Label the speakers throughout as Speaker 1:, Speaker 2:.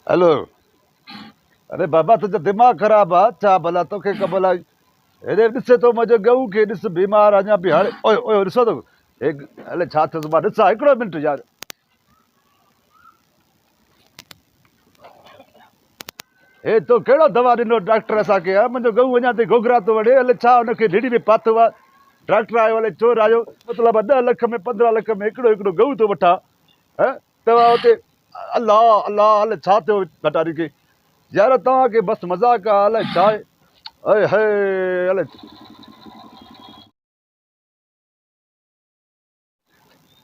Speaker 1: Hello. अरे बाबा तुझा दिमाग ख़राब आहे छा? भला तोखे ख़बर आहे हेॾे ॾिसे थो मुंहिंजो गऊ खे ॾिस बीमार अञा बि हाणे ओए ओए ॾिसो त हे हले छा थियुसि मां ॾिसां हिकिड़ो मिंट यार। हे तो कहिड़ो दवा ॾिनो डॉक्टर असांखे? मुंहिंजो गऊ अञा ताईं घुघरा थो वठे। हले छा हुनखे ढिड़ी में पातो आहे? डॉक्टर आयो हले चोर आयो मतिलबु 10 लख में 15 लख में हिकिड़ो हिकिड़ो गऊ थो वठां। तव्हां हुते अलाह अलाह हले छा थियो भटारी खे? यार तव्हांखे बसि मज़ाक आहे अलाए छा आहे? अरे हे हले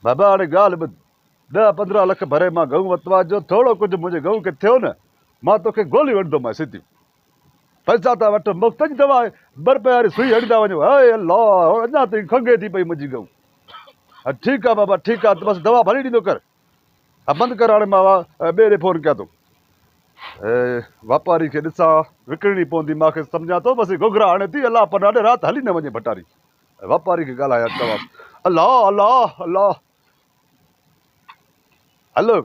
Speaker 1: बाबा हाणे ॻाल्हि ॿुध 10-15 लख भरे मां गऊ वरितो आहे। जो थोरो कुझु मुंहिंजे गऊ खे थियो न मां तोखे गोली हणंदोमांइ सिधियूं। पैसा था वठो मुफ़्त जी दवा ॿ रुपए वारी सुई हणंदा वञो। हाय अलाह अञा ताईं खंघे थी पई मुंहिंजी गऊ। हा ठीकु आहे बाबा ठीकु आहे बसि दवा भली ॾींदो कर। हा बंदि कर हाणे मां ॿिए ॾे फ़ोन कयां थो। वापारी खे ॾिसां विकिणणी पवंदी मूंखे सम्झां थो बसि घुघरा हाणे थी अलाह पर ॾाढे राति हली न वञे भटारी। वापारी खे ॻाल्हायां तव्हां अलाह अलाह अलाह। हलो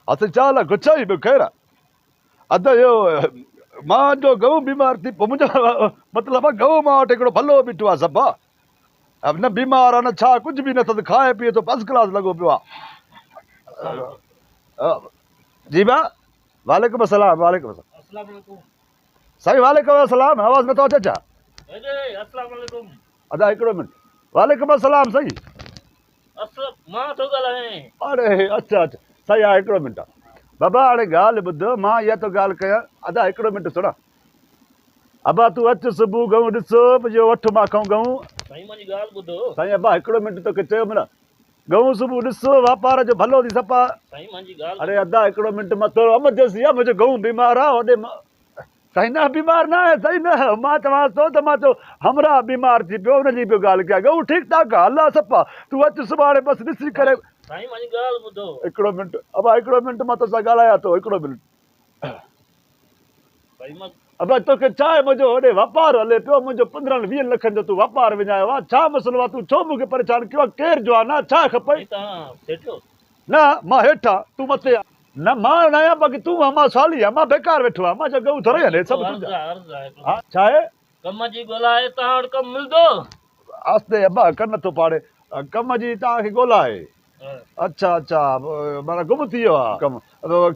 Speaker 1: असां छा हाल आहे गुच्छा ई पियो ख़ैरु आहे? अधु इहो मुंहिंजो गऊ बीमार थी पोइ मुंहिंजो मतिलबु आहे गऊ मां वटि हिकिड़ो भलो बीठो आहे सभु आहे। अब न बीमार आहे न छा कुझु बि नथो खाए पीए थो फर्स्ट क्लास लॻो पियो आहे। जी भा वालेकुम असलाम वालेकुम असलाम साईं वालेकुम असलाम। आवाज़ नथो अचे छा? अदा हिकिड़ो मिंट वालेकुम असलाम साईं। अरे अच्छा अच्छा साईं हा हिकिड़ो मिंट आहे बाबा हाणे ॻाल्हि ॿुध मां इहा थो ॻाल्हि कयां। अदा हिकिड़ो मिंट सुणा अबा तूं अचु सुबुह गऊं ॾिसो इहो वठि माखऊं गऊं। साईं अबा हिकिड़ो मिंट तोखे चयो न गऊं सुबुह ॾिसो वापार जो भलो थी सफ़ा। अरे अदा हिकिड़ो मिंट मां थोरो एमरजेंसी आहे मुंहिंजो गऊं बीमार आहे होॾे साईं न बीमार न आहे साईं न मां चवां थो त मां चयो हमरा बीमार थी पियो हुनजी पियो ॻाल्हि कयां। गऊं ठीकु ठाक आहे अलाह सफ़ा तूं अचु सुभाणे बसि ॾिसी करे। हिकिड़ो मिंट अबा हिकिड़ो मिंट मां तोसां ॻाल्हायां थो हिकिड़ो मिंट। अबा तोखे छा आहे मुंहिंजो होॾे वापारु हले पियो मुंहिंजो 15-20 लखनि जो तूं वापारु विञायो आहे छा मसइलो आहे? तूं छो मूंखे परेशान कयो आहे? केरु जवान आहे छा खपे? न मां हेठां तूं मथे आहे न मां न आहियां बाक़ी तूं आहे मां साली आहे मां बेकार वेठो आहे मां गऊ थोरो हले सभु हा छा आहे आस्ते अबा कन थो पाड़े कम जी तव्हांखे ॻोल्हा आहे। अच्छा अच्छा माना गुम थी वियो आहे कमु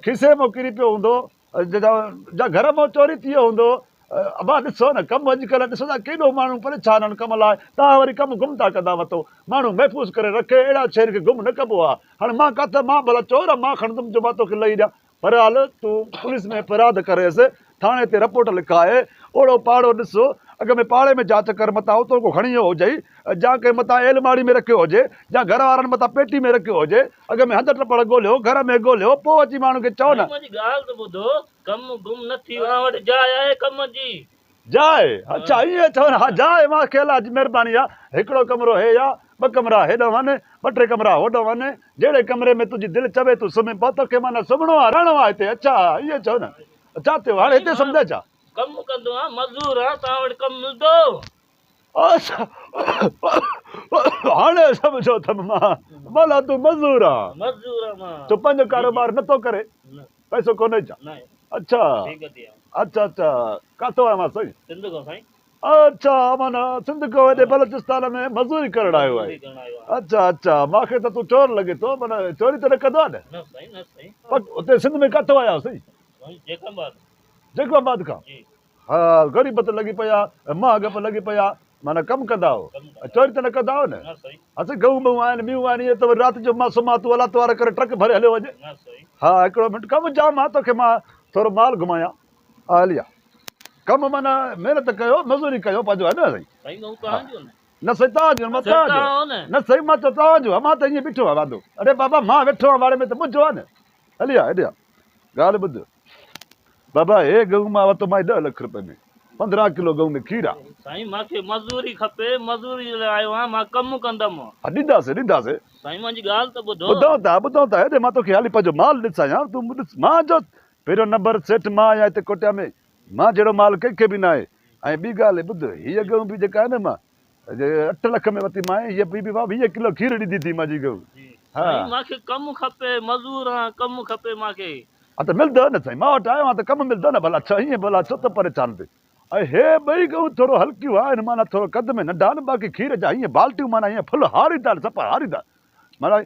Speaker 1: खीसे मां किरी पियो हूंदो जा घर मां चोरी थी वियो हूंदो। अबा ॾिसो न कमु अॼुकल्ह ॾिसो था केॾो माण्हू परेशान आहिनि कम लाइ तव्हां वरी कमु गुम था कंदा वरितो माण्हू महफ़ूज़ करे रखे अहिड़ा शहर खे गुम न कबो आहे। हाणे मां किथे मां भला चोर आहे मां खणंदुमि जो मां तोखे लही ॾियां पर हाल तूं पुलिस में फरियाद करेसि थाणे ते रिपोर्ट लिखाए ओड़ो पाड़ो ॾिसो अॻ में पाड़े में जांच कर मथां उतो को खणी वियो हुजे जा कंहिं मथां एलमारी में रखियो हुजे या घर वारनि मथां पेटी में रखियो हुजे अॻ में हंध टपड़ ॻोल्हियो घर में ॻोल्हियो पोइ अची माण्हू खे चओ न जाइ। अच्छा ईअं चओ न हा जाइ मूंखे अलाह जी महिरबानी आहे हिकिड़ो कमिरो हे आहे 2 कमरा हेॾो वञ 2-3 कमरा होॾो वञ जहिड़े कमरे में तुंहिंजी दिलि चवे तूं सुम्ही पओ तोखे माना सुम्हणो आहे रहणो आहे हिते। अच्छा ईअं चओ न छा थियो हाणे हिते सम्झे छा? हाणे सम्झो अथमि मां भला तूं मज़दूर आहे तूं पंहिंजो कारोबार नथो करे पैसो कोन्हे छा? अच्छा अच्छा अच्छा किथां आयो मां साईं? अच्छा माना सिंध खां हेॾे बलोचिस्तान में मज़दूरी करणु आयो आहे। अच्छा अच्छा मूंखे त तूं चोर लॻे थो माना चोरी त न कंदो आहे न हुते सिंध में किथां आया साईं? जैकबाबाद खां। हा ग़रीबत लॻी पई आहे महांग लॻी पई आहे माना कमु कंदा आहो चोरी त न कंदा आहो न? असां गऊं ॿऊं आहिनि ॿियूं आहिनि इहे त वरी राति जो मां सुम्हां तूं अलाह वारा करे ट्रक भरे हलियो वञे। हा हिकिड़ो मिंट कमु जाम आहे तोखे मां थोरो माल घुमायां हा हलिया कमु माना महिनत कयो मज़दूरी कयो पंहिंजो आहे न साईं? न साईं तव्हांजो मां तव्हांजो न साईं मां चयो तव्हांजो मां त ईअं बीठो आहे वांदो। अरे बाबा मां वेठो आहियां वारे में त मुंहिंजो आहे न हलिया हेॾिया ॻाल्हि ॿुध बाबा हे गऊं मां वरितो मां 10 लख रुपए में 15 किलो गऊं में खीर आहे।
Speaker 2: साईं मूंखे मज़दूरी खपे मज़दूरी लाइ आयो आहियां मां कमु कंदमि।
Speaker 1: ॾींदासीं ॾींदासीं
Speaker 2: साईं मुंहिंजी ॻाल्हि त ॿुधो
Speaker 1: ॿुधूं था हेॾे मां तोखे हाली पंहिंजो माल ॾिसायां तूं ॾिस मां जो पहिरियों नंबर सेठ मां आहियां हिते कोटिया में मां जहिड़ो माल कंहिंखे बि न आहे। ऐं ॿी ॻाल्हि ॿुध हीअ गऊं बि जेका आहे न मां 8 लख में वरिती मां हीअ बि 20 किलो खीर ॾींदी थी मुंहिंजी गऊं।
Speaker 2: साईं मूंखे कमु खपे मज़दूर आहियां कमु खपे मूंखे
Speaker 1: हा त मिलंदो न साईं, मां वटि आयो आहियां त कमु मिलंदो न भला, छा ईअं भला छो त परेशान थिए। ऐं हे ॿई गऊं थोरो हल्कियूं आहिनि, माना थोरो कद में नंढा आहिनि, बाक़ी खीर जा हीअं बाल्टियूं माना हीअं फुल हारींदा सफ़ा हारींदा, माना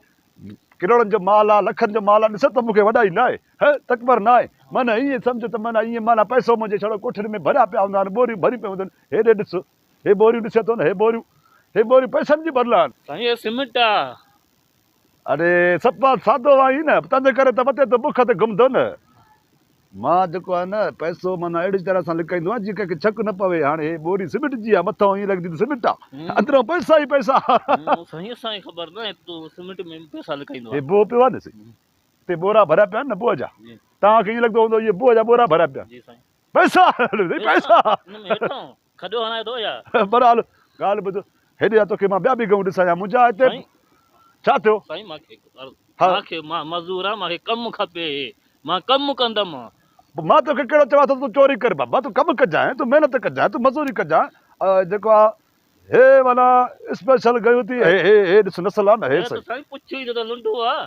Speaker 1: किरोड़नि जो माल आहे, लखनि जो माल आहे, ॾिसो त मूंखे वॾाई न आहे, हे तकबर न आहे, माना ईअं सम्झो त माना ईअं माना पैसो मुंहिंजे छड़ो कोठरी में भरिया पिया हूंदा आहिनि, बोरियूं भरी पियूं हूंदियूं आहिनि, हेॾे ॾिस, हे बोरियूं ॾिसे थो न, हे बोरियूं पैसनि जी भरियल आहिनि।
Speaker 2: साईं ये सीमेंट आहे।
Speaker 1: अरे सफ़ा सादो आई न, तंहिंजे करे त मथे त बुख ते घुमंदो न। मां जेको आहे न पैसो माना अहिड़ी तरह सां लिकाईंदो आहियां जीअं कंहिंखे छक न पवे, हाणे हे बोरी सीमेंट जी आहे, मथां ईअं लॻंदी त सीमेंट आहे, अंदरां पैसा ई पैसा।
Speaker 2: साईं असांखे ख़बर न आहे तूं सीमेंट में पैसा लिकाईंदो
Speaker 1: हे
Speaker 2: आहे।
Speaker 1: बोह पियो आहे न साईं, हिते बोरा भरिया पिया आहिनि न बोह जा,
Speaker 2: जी
Speaker 1: तव्हांखे ईअं लॻंदो हूंदो इहे बोह जा बोरा भरिया पिया
Speaker 2: जी साईं।
Speaker 1: पैसा पैसा।
Speaker 2: हिन में हेठां खॾो हणाए थो या
Speaker 1: बरहाल ॻाल्हि ॿुध, हेॾे आहे तोखे मां ॿिया बि गऊं ॾिसां, मुंहिंजा हिते
Speaker 2: साईं
Speaker 1: छा थियो?
Speaker 2: साईं मूंखे
Speaker 1: हा।
Speaker 2: मां मज़दूर आहियां, मूंखे कमु खपे, मां कमु कंदमि।
Speaker 1: मां तोखे कहिड़ो चवां थो तूं चोरी कर बाबा, तूं कमु कजांइ, तूं महिनत कजांइ, तूं मज़ूरी कजांइ, जेको आहे हे माना स्पेशल गयूं थी, हे ॾिस नसल आहे न, हे
Speaker 2: त
Speaker 1: सही
Speaker 2: साईं पुछी त लुंडो आहे।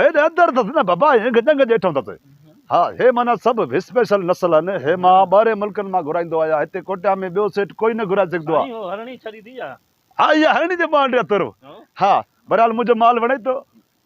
Speaker 1: हेॾे अंदरि अथसि न बाबा, हे गजंग ॼेठो अथसि। हा हे माना सभु स्पेशल नसल आहिनि, हे मां ॿाहिरि मुल्कनि मां घुराईंदो आहियां, हिते कोटिया में ॿियो सेठ कोई न घुराए सघंदो आहे।
Speaker 2: साईं हो हरणी छॾी थी या?
Speaker 1: हा इहा हरणी जो माल ॾियो तुर।
Speaker 2: हाँ?
Speaker 1: हा बहरहाल मुंहिंजो माल वणे थो,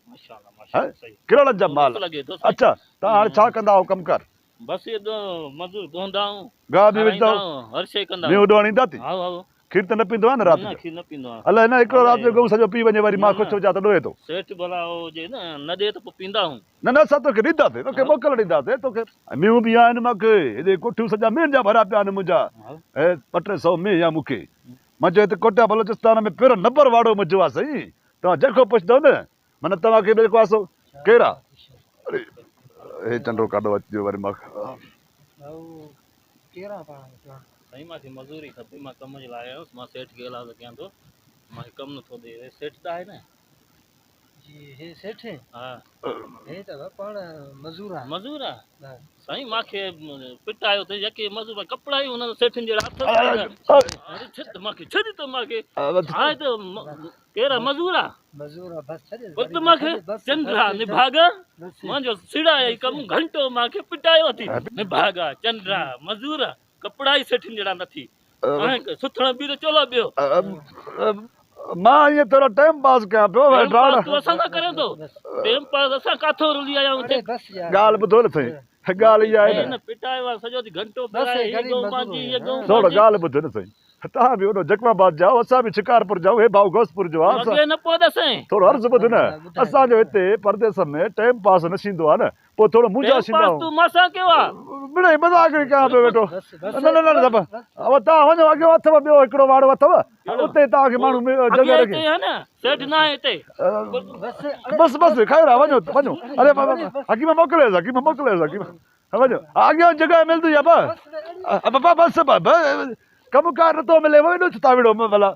Speaker 2: माशाल्लाह माशाल्लाह सही।
Speaker 1: किरोड़नि जा माल।
Speaker 2: लॻे थो साईं।
Speaker 1: अच्छा तव्हां हाणे छा कंदा आहियो कमु कर?
Speaker 2: बसि एॾो मज़दूर धोंदा आहियूं,
Speaker 1: गाह बि विझंदा
Speaker 2: खाराईंदा
Speaker 1: आहियो,
Speaker 2: आहियूं, हर शइ कंदा
Speaker 1: मींहुं
Speaker 2: आहियूं।
Speaker 1: उॾो आणींदा थी,
Speaker 2: हा हा
Speaker 1: खीर त न पींदो आहे न राति
Speaker 2: न
Speaker 1: जो?
Speaker 2: खीर न पींदो आहे।
Speaker 1: अलाए न हिकिड़ो राति जो गऊ सॼो पी वञे, वरी मां
Speaker 2: न,
Speaker 1: कुझु हुजां त ॾोए थो।
Speaker 2: सेठ भला हो हुजे न ॾे त पोइ पींदा आहियूं।
Speaker 1: न न असां तोखे ॾींदासीं, तोखे मोकल ॾींदासीं तोखे। मींहं बि आहिनि मूंखे, हेॾे कोठियूं सॼा मींहनि जा भरिया पिया आहिनि मुंहिंजा,
Speaker 2: हा।
Speaker 1: ऐं 200 मींहं आहे मूंखे। मां चयो हिते कोटिया बलोचिस्तान में पहिरियों नंबर वारो मुंहिंजो आहे साईं, तव्हां जेको पुछंदव न, माना तव्हांखे जेको आहे सो केरु आहे? अरे हे चंडो काॾो अचिजो वरी मां
Speaker 2: साईं मूंखे मज़दूरी खपे, मां कम जे लाइ आयुसि, मां सेठ खे इलाज कयां थो, मूंखे कमु नथो ॾे। सेठ त आहे न?
Speaker 3: जी हे सेठ है,
Speaker 2: हा
Speaker 3: हे त पाण मजूर आहे।
Speaker 2: मज़दूर आहे
Speaker 3: हा।
Speaker 2: साईं, मूंखे पिटायो अथई, यके मज़दूर कपिड़ा ई हुन सेठनि जहिड़ा हथ अरे छॾ मूंखे, छॾ त मूंखे आहे त कहिड़ा मज़दूर आहे?
Speaker 3: मजूर आहे बस छॾे
Speaker 2: पुत मूंखे चंद्रा निभागा मुंहिंजो सिड़ा ई कमु घंटो मूंखे पिटायो अथई। निभागा चंद्रा मज़दूर कपिड़ा ई सेठनि जहिड़ा नथी, हाणे सुथण बि त चोलो ॿियो।
Speaker 1: मां ईअं थोरो टाइम पास कयां पियो।
Speaker 2: टाइम पास तूं असां सां करे थो? टाइम पास असां काथो रुली आया आहियूं
Speaker 3: अरे
Speaker 2: हिते?
Speaker 3: बस यार
Speaker 1: ॻाल्हि ॿुधो न साईं, ॻाल्हि इहा आहे न,
Speaker 2: पिटायो आहे सॼो ॾींहुं घंटो
Speaker 3: बस
Speaker 2: पिटाए,
Speaker 3: हे
Speaker 2: हीअ
Speaker 3: ग़रीब
Speaker 2: गऊं
Speaker 3: मज़दूर
Speaker 2: पंहिंजी, हीअ गऊं
Speaker 1: थोरो
Speaker 2: पंहिंजी।
Speaker 1: ॻाल्हि ॿुधो न साईं, तव्हां बि होॾो जकमाबाद जाओ, असां बि शिकारपुर जाओ, हे भाऊ घोसपुर जो आहे।
Speaker 2: अॻे न पहुतसि
Speaker 1: थोरो अर्ज़ु ॿुध न, असांजो हिते परदेस में टाइम पास न थींदो आहे न, पोइ थोरो मुंहिंजा
Speaker 2: टाइम
Speaker 1: थींदा
Speaker 2: पास तूं मां कयो आहे?
Speaker 1: मिड़ई मज़ाक ई कयां पियो वेठो।
Speaker 3: बस
Speaker 1: न न न न तव्हां वञो, अॻियो अथव ॿियो हिकिड़ो वाड़ो अथव, उते तव्हांखे माण्हू जॻह
Speaker 2: अॻे
Speaker 1: रखे।
Speaker 2: हिते आहे न, सेठ न आहे हिते।
Speaker 3: बस
Speaker 1: बसि बसि ख़ैर आहे, वञो वञो। अरे हकीम मोकिलियोसि, हकीम मोकिलियोसि, हकीम वञो, अॻियां जॻह मिलंदी आहे बसि कमु कार नथो मिले, वञो छा था विड़ो भला।